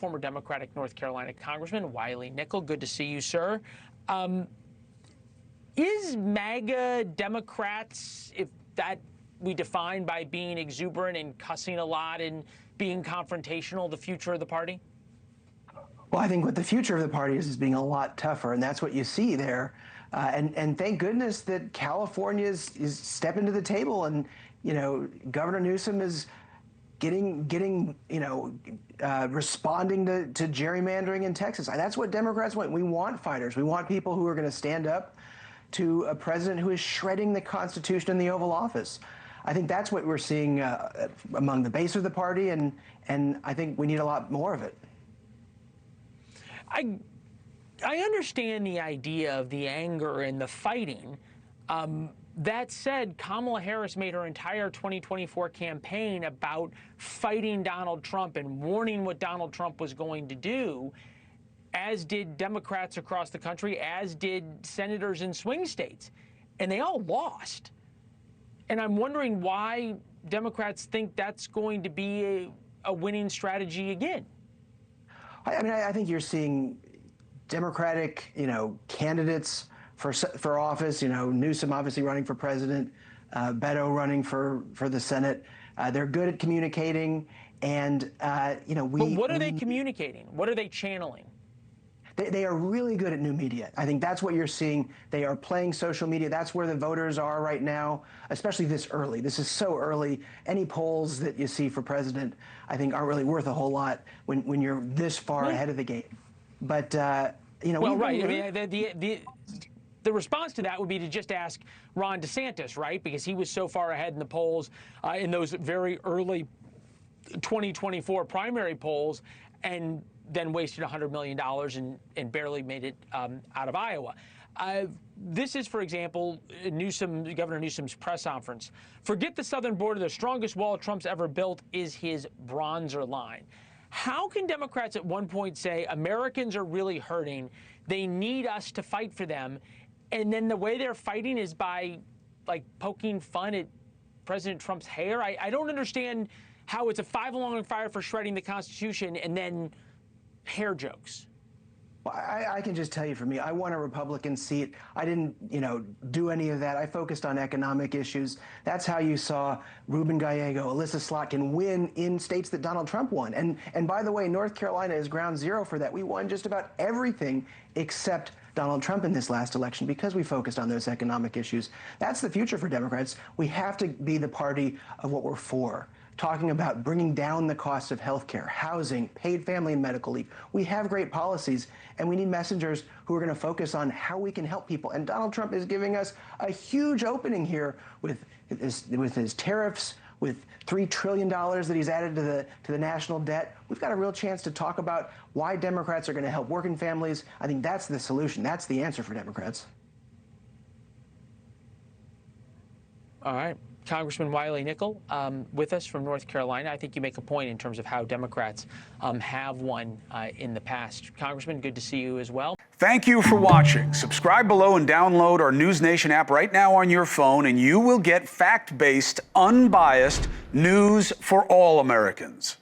former Democratic North Carolina Congressman Wiley Nickel. Good to see you, sir. Is MAGA Democrats, if that we define by being exuberant and cussing a lot and being confrontational, the future of the party? Well, I think what the future of the party is being a lot tougher, and that's what you see there. And thank goodness that California is stepping to the table, and Governor Newsom is getting responding to gerrymandering in Texas. That's what Democrats want. We want fighters. We want people who are going to stand up to a president who is shredding the Constitution in the Oval Office. I think that's what we're seeing among the base of the party, and I think we need a lot more of it. I understand the idea of the anger and the fighting. That said, Kamala Harris made her entire 2024 campaign about fighting Donald Trump and warning what Donald Trump was going to do, as did Democrats across the country, as did senators in swing states. And they all lost. And I'm wondering why Democrats think that's going to be a winning strategy again. I think you're seeing Democratic, candidates for office. Newsom obviously running for president, Beto running for the Senate. They're good at communicating, and But what are they communicating? What are they channeling? They are really good at new media. I think that's what you're seeing. They are playing social media. That's where the voters are right now, especially this early. This is so early. Any polls that you see for president, I think, aren't really worth a whole lot when you're this far ahead of the game. But, Well, right. I mean, the response to that would be to just ask Ron DeSantis, right? Because he was so far ahead in the polls in those very early 2024 primary polls, and then wasted $100 million and barely made it out of Iowa. This is, for example, Governor Newsom's press conference. Forget the southern border. The strongest wall Trump's ever built is his bronzer line. How can Democrats at one point say Americans are really hurting, they need us to fight for them, and then the way they're fighting is by, poking fun at President Trump's hair? I don't understand how it's a 5-alarm fire for shredding the Constitution and then hair jokes. Well, I can just tell you, for me, I won a Republican seat. I didn't, do any of that. I focused on economic issues. That's how you saw Ruben Gallego, Alyssa Slotkin win in states that Donald Trump won. And by the way, North Carolina is ground zero for that. We won just about everything except Donald Trump in this last election because we focused on those economic issues. That's the future for Democrats. We have to be the party of what we're for. Talking about bringing down the cost of health care, housing, paid family and medical leave. We have great policies, and we need messengers who are going to focus on how we can help people. And Donald Trump is giving us a huge opening here with his tariffs, with $3 trillion that he's added to the national debt. We've got a real chance to talk about why Democrats are going to help working families. I think that's the solution. That's the answer for Democrats. All right. Congressman Wiley Nickel with us from North Carolina. I think you make a point in terms of how Democrats have won in the past. Congressman, good to see you as well. Thank you for watching. Subscribe below and download our NewsNation app right now on your phone, and you will get fact-based, unbiased news for all Americans.